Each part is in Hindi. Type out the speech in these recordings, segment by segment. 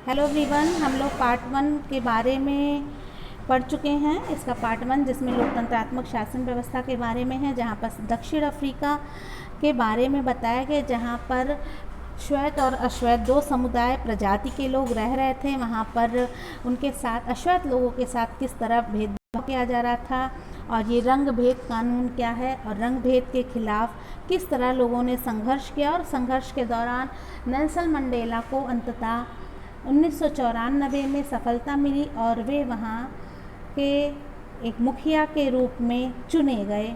हेलो एवरीवन, हम लोग पार्ट 1 के बारे में पढ़ चुके हैं। इसका पार्ट 1 जिसमें लोकतंत्रात्मक शासन व्यवस्था के बारे में है, जहाँ पर दक्षिण अफ्रीका के बारे में बताया गया, जहाँ पर श्वेत और अश्वेत दो समुदाय प्रजाति के लोग रह रहे थे। वहाँ पर उनके साथ अश्वेत लोगों के साथ किस तरह भेदभाव किया जा रहा था, और ये रंग भेद कानून क्या है और रंग भेद के खिलाफ किस तरह लोगों ने संघर्ष किया। और संघर्ष के दौरान नेल्सन मंडेला को अंततः 1994 में सफलता मिली और वे वहाँ के एक मुखिया के रूप में चुने गए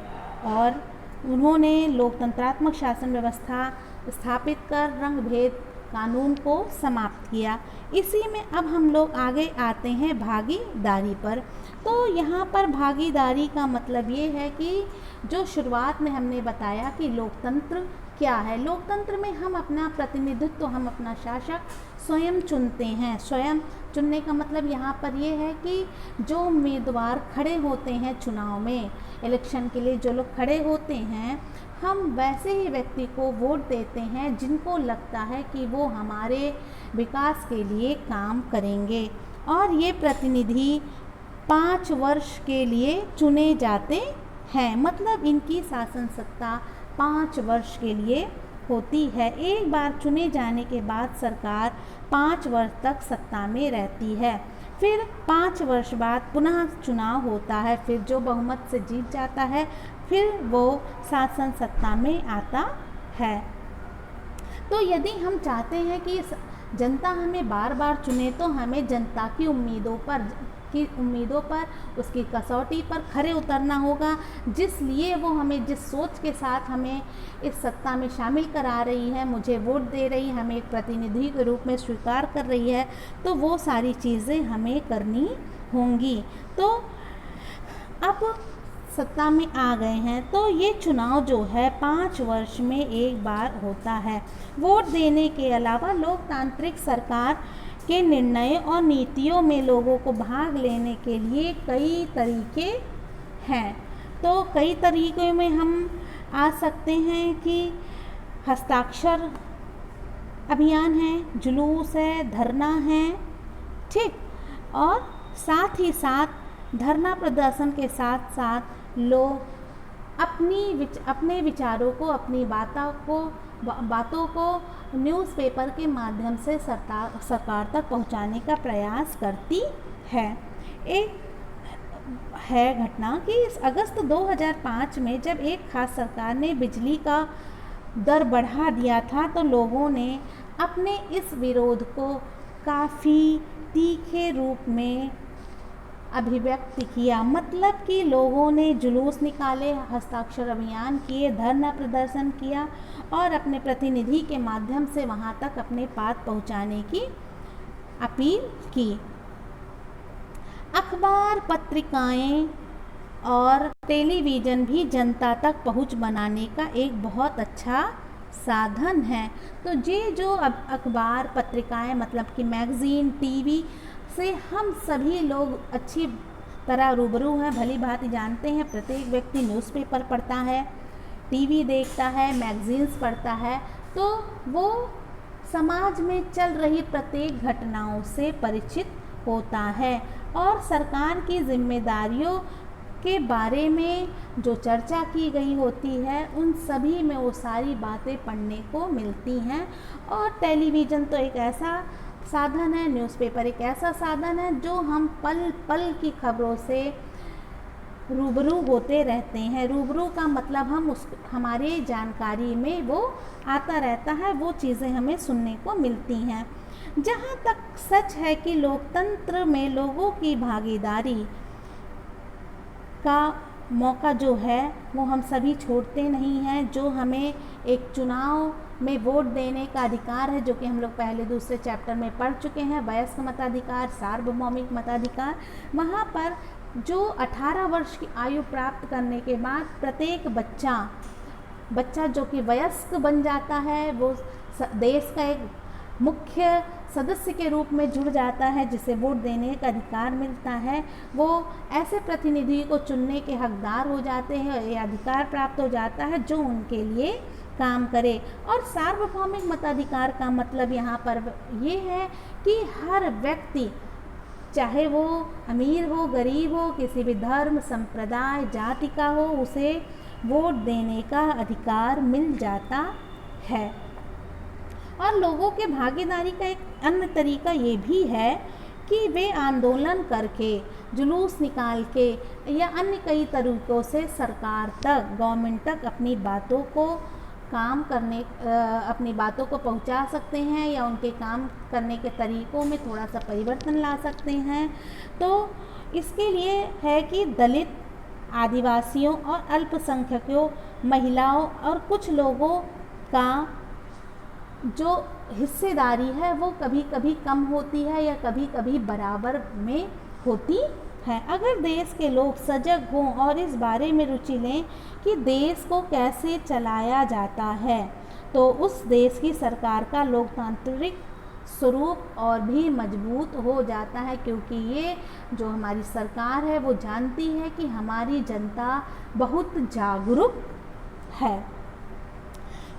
और उन्होंने लोकतंत्रात्मक शासन व्यवस्था स्थापित कर रंग भेद कानून को समाप्त किया। इसी में अब हम लोग आगे आते हैं भागीदारी पर। तो यहाँ पर भागीदारी का मतलब ये है कि जो शुरुआत में हमने बताया कि लोकतंत्र क्या है। लोकतंत्र में हम अपना प्रतिनिधित्व, हम अपना शासक स्वयं चुनते हैं। स्वयं चुनने का मतलब यहाँ पर ये है कि जो उम्मीदवार खड़े होते हैं चुनाव में, इलेक्शन के लिए जो लोग खड़े होते हैं, हम वैसे ही व्यक्ति को वोट देते हैं जिनको लगता है कि वो हमारे विकास के लिए काम करेंगे। और ये प्रतिनिधि 5 वर्ष के लिए चुने जाते हैं, मतलब इनकी शासन सत्ता 5 वर्ष के लिए होती है। एक बार चुने जाने के बाद सरकार 5 वर्ष तक सत्ता में रहती है। फिर 5 वर्ष बाद पुनः चुनाव होता है, फिर जो बहुमत से जीत जाता है फिर वो शासन सत्ता में आता है। तो यदि हम चाहते हैं कि जनता हमें बार बार चुने, तो हमें जनता की उम्मीदों पर उसकी कसौटी पर खरे उतरना होगा, जिसलिए वो हमें जिस सोच के साथ हमें इस सत्ता में शामिल करा रही है, मुझे वोट दे रही है, हमें एक प्रतिनिधि के रूप में स्वीकार कर रही है, तो वो सारी चीज़ें हमें करनी होंगी। तो अब सत्ता में आ गए हैं तो ये चुनाव जो है 5 वर्ष में एक बार होता है। वोट देने के अलावा लोकतांत्रिक सरकार के निर्णय और नीतियों में लोगों को भाग लेने के लिए कई तरीके हैं। तो कई तरीक़ों में हम आ सकते हैं कि हस्ताक्षर अभियान है, जुलूस है, धरना है, ठीक। और साथ ही साथ धरना प्रदर्शन के साथ साथ लोग अपने विचारों को, अपनी बातों को न्यूज़पेपर के माध्यम से सरकार तक पहुंचाने का प्रयास करती है। एक है घटना कि इस अगस्त 2005 में जब एक खास सरकार ने बिजली का दर बढ़ा दिया था, तो लोगों ने अपने इस विरोध को काफ़ी तीखे रूप में अभिव्यक्त किया। मतलब कि लोगों ने जुलूस निकाले, हस्ताक्षर अभियान किए, धरना प्रदर्शन किया और अपने प्रतिनिधि के माध्यम से वहाँ तक अपने बात पहुँचाने की अपील की। अखबार, पत्रिकाएं और टेलीविज़न भी जनता तक पहुँच बनाने का एक बहुत अच्छा साधन है। तो ये जो अखबार, पत्रिकाएं मतलब कि मैगज़ीन, टीवी से हम सभी लोग अच्छी तरह रूबरू हैं, भली भांति जानते हैं। प्रत्येक व्यक्ति न्यूज़पेपर पढ़ता है, टीवी देखता है, मैगज़ीन्स पढ़ता है, तो वो समाज में चल रही प्रत्येक घटनाओं से परिचित होता है और सरकार की जिम्मेदारियों के बारे में जो चर्चा की गई होती है, उन सभी में वो सारी बातें पढ़ने को मिलती हैं। और टेलीविज़न तो एक ऐसा साधन है, न्यूज़पेपर एक ऐसा साधन है जो हम पल पल की खबरों से रूबरू होते रहते हैं। रूबरू का मतलब हमारे जानकारी में वो आता रहता है, वो चीज़ें हमें सुनने को मिलती हैं। जहाँ तक सच है कि लोकतंत्र में लोगों की भागीदारी का मौका जो है वो हम सभी छोड़ते नहीं हैं। जो हमें एक चुनाव में वोट देने का अधिकार है, जो कि हम लोग पहले दूसरे चैप्टर में पढ़ चुके हैं, वयस्क मताधिकार, सार्वभौमिक मताधिकार, वहाँ पर जो 18 वर्ष की आयु प्राप्त करने के बाद प्रत्येक बच्चा जो कि वयस्क बन जाता है, वो देश का एक मुख्य सदस्य के रूप में जुड़ जाता है, जिसे वोट देने का अधिकार मिलता है। वो ऐसे प्रतिनिधि को चुनने के हकदार हो जाते हैं, ये अधिकार प्राप्त हो जाता है जो उनके लिए काम करे। और सार्वभौमिक मताधिकार का मतलब यहाँ पर ये है कि हर व्यक्ति, चाहे वो अमीर हो, गरीब हो, किसी भी धर्म, संप्रदाय, जाति का हो, उसे वोट देने का अधिकार मिल जाता है। और लोगों के भागीदारी का एक अन्य तरीका ये भी है कि वे आंदोलन करके, जुलूस निकाल के या अन्य कई तरीक़ों से सरकार तक, गवर्नमेंट तक अपनी बातों को अपनी बातों को पहुंचा सकते हैं या उनके काम करने के तरीक़ों में थोड़ा सा परिवर्तन ला सकते हैं। तो इसके लिए है कि दलित, आदिवासियों और अल्पसंख्यकों, महिलाओं और कुछ लोगों का जो हिस्सेदारी है वो कभी कभी कम होती है या कभी कभी बराबर में होती है। अगर देश के लोग सजग हों और इस बारे में रुचि लें कि देश को कैसे चलाया जाता है, तो उस देश की सरकार का लोकतांत्रिक स्वरूप और भी मजबूत हो जाता है, क्योंकि ये जो हमारी सरकार है वो जानती है कि हमारी जनता बहुत जागरूक है।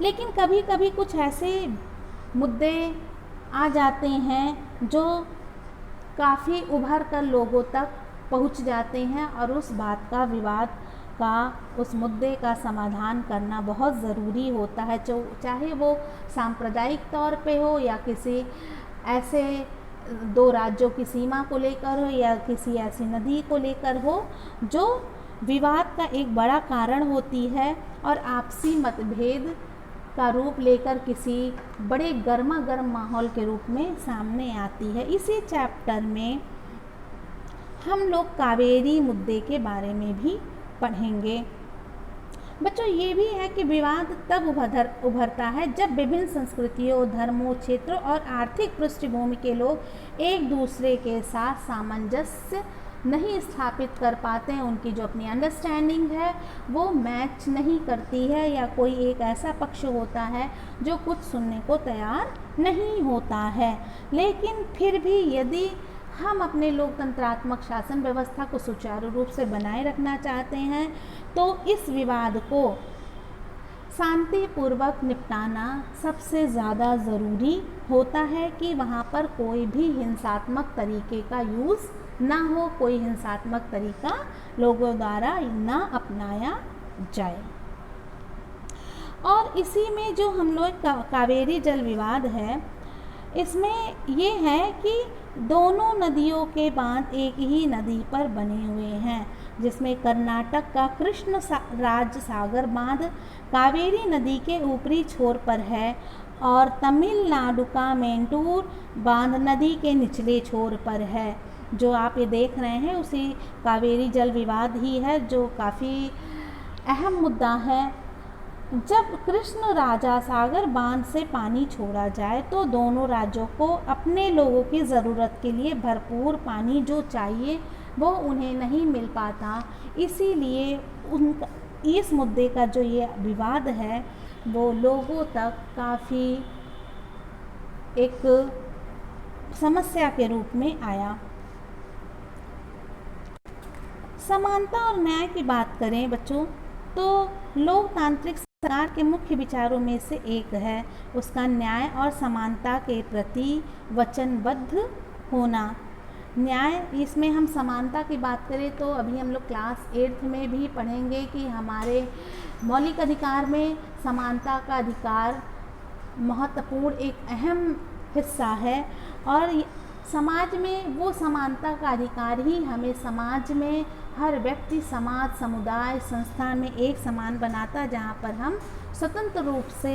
लेकिन कभी कभी कुछ ऐसे मुद्दे आ जाते हैं जो काफ़ी उभर कर लोगों तक पहुंच जाते हैं और उस बात का, विवाद का, उस मुद्दे का समाधान करना बहुत ज़रूरी होता है, चाहे वो सांप्रदायिक तौर पे हो या किसी ऐसे दो राज्यों की सीमा को लेकर हो या किसी ऐसी नदी को लेकर हो जो विवाद का एक बड़ा कारण होती है और आपसी मतभेद का रूप लेकर किसी बड़े गर्मा गर्म माहौल के रूप में सामने आती है। इसी चैप्टर में हम लोग कावेरी मुद्दे के बारे में भी पढ़ेंगे। बच्चों, ये भी है कि विवाद तब उभरता है जब विभिन्न संस्कृतियों, धर्मों, क्षेत्रों और आर्थिक पृष्ठभूमि के लोग एक दूसरे के साथ सामंजस्य नहीं स्थापित कर पाते हैं। उनकी जो अपनी अंडरस्टैंडिंग है वो मैच नहीं करती है या कोई एक ऐसा पक्ष होता है जो कुछ सुनने को तैयार नहीं होता है। लेकिन फिर भी यदि हम अपने लोकतंत्रात्मक शासन व्यवस्था को सुचारू रूप से बनाए रखना चाहते हैं तो इस विवाद को शांतिपूर्वक निपटाना सबसे ज़्यादा ज़रूरी होता है कि वहाँ पर कोई भी हिंसात्मक तरीके का यूज़ ना हो, कोई हिंसात्मक तरीका लोगों द्वारा ना अपनाया जाए। और इसी में जो हम लोग कावेरी जल विवाद है, इसमें ये है कि दोनों नदियों के बांध एक ही नदी पर बने हुए हैं, जिसमें कर्नाटक का कृष्ण राज सागर बांध कावेरी नदी के ऊपरी छोर पर है और तमिलनाडु का मेंटूर बांध नदी के निचले छोर पर है। जो आप ये देख रहे हैं उसी कावेरी जल विवाद ही है, जो काफ़ी अहम मुद्दा है। जब कृष्ण राजा सागर बांध से पानी छोड़ा जाए तो दोनों राज्यों को अपने लोगों की ज़रूरत के लिए भरपूर पानी जो चाहिए वो उन्हें नहीं मिल पाता। इसीलिए इस मुद्दे का जो ये विवाद है वो लोगों तक काफ़ी एक समस्या के रूप में आया। समानता और न्याय की बात करें बच्चों, तो लोकतांत्रिक सरकार के मुख्य विचारों में से एक है उसका न्याय और समानता के प्रति वचनबद्ध होना। न्याय, इसमें हम समानता की बात करें तो अभी हम लोग क्लास 8 में भी पढ़ेंगे कि हमारे मौलिक अधिकार में समानता का अधिकार महत्वपूर्ण एक अहम हिस्सा है और समाज में वो समानता का अधिकार ही हमें समाज में हर व्यक्ति, समाज, समुदाय, संस्था में एक समान बनाता, जहाँ पर हम स्वतंत्र रूप से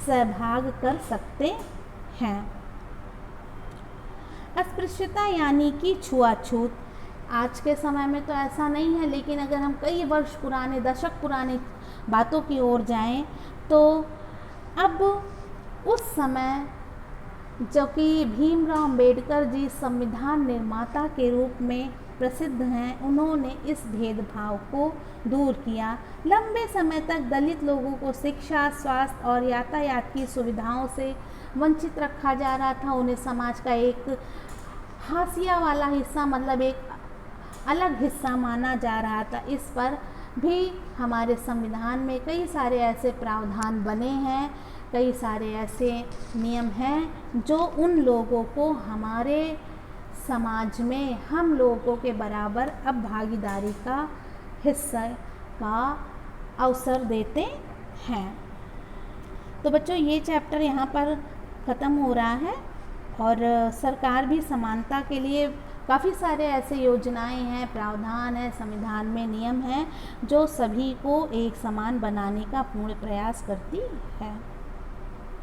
सहभाग कर सकते हैं। अस्पृश्यता यानी कि छुआछूत, आज के समय में तो ऐसा नहीं है, लेकिन अगर हम कई वर्ष पुराने, दशक पुराने बातों की ओर जाएं तो अब उस समय जो कि भीमराव अंबेडकर जी संविधान निर्माता के रूप में प्रसिद्ध हैं, उन्होंने इस भेदभाव को दूर किया। लंबे समय तक दलित लोगों को शिक्षा, स्वास्थ्य और यातायात की सुविधाओं से वंचित रखा जा रहा था। उन्हें समाज का एक हाशिया वाला हिस्सा, मतलब एक अलग हिस्सा माना जा रहा था। इस पर भी हमारे संविधान में कई सारे ऐसे प्रावधान बने हैं, कई सारे ऐसे नियम हैं जो उन लोगों को हमारे समाज में हम लोगों के बराबर अब भागीदारी का हिस्सा का अवसर देते हैं। तो बच्चों ये चैप्टर यहाँ पर ख़त्म हो रहा है और सरकार भी समानता के लिए काफ़ी सारे ऐसे योजनाएं हैं, प्रावधान है, संविधान में नियम हैं जो सभी को एक समान बनाने का पूर्ण प्रयास करती है।